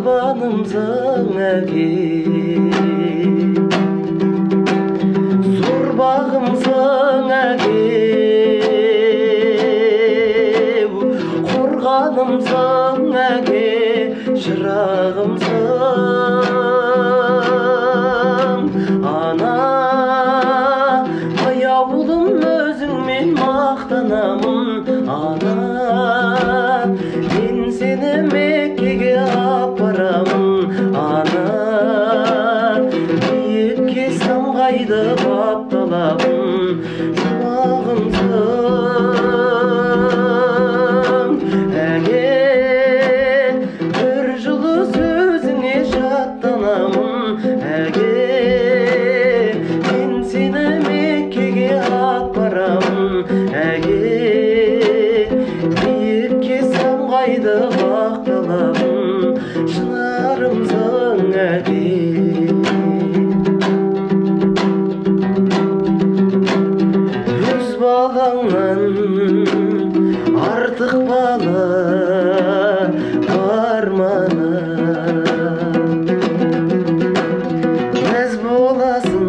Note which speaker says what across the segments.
Speaker 1: Bağbanımsın әке, зор бағымсың әке, қорғанымсың әке, шырағымсың ана. Аяулым өзіңмен мақтанамын ана, мен сені Меккеге апарамын ана, биікке самғайды бапталабын жұмағымсың әке, бір жылы сөзіңе жаттанамын әке, мен сені Меккеге апарамын әке, биікке самғайды бақталабын шынарымсың әке. Өз балаңнан артық бала бар мана, мәз боласың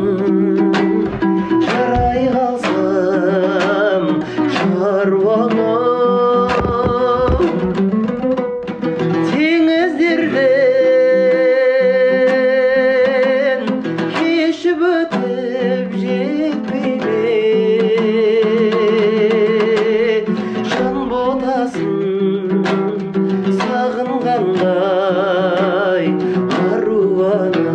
Speaker 1: жарай қалсам шаруама. Теңіздерден кешіп өтіп жетпей ме, жан ботасын сағынғандай аруана.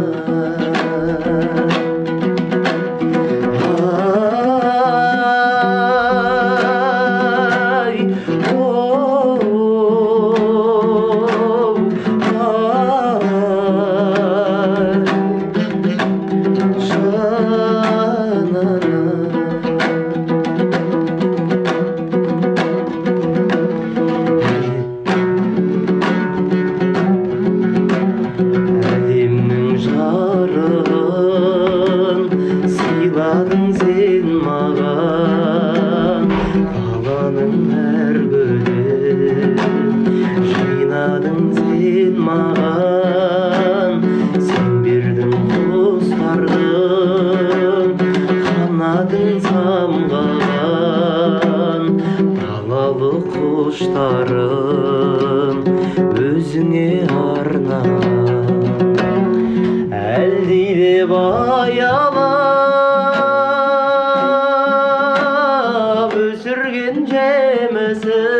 Speaker 1: Әлемнің жарын сыйладың сен маған, даланың әр гүлін жинадың сен маған, сен бердің құстардың қанатын самғаған, далалы құштарын өзіңе арнап, әлдилеп аялап өсірген жемісің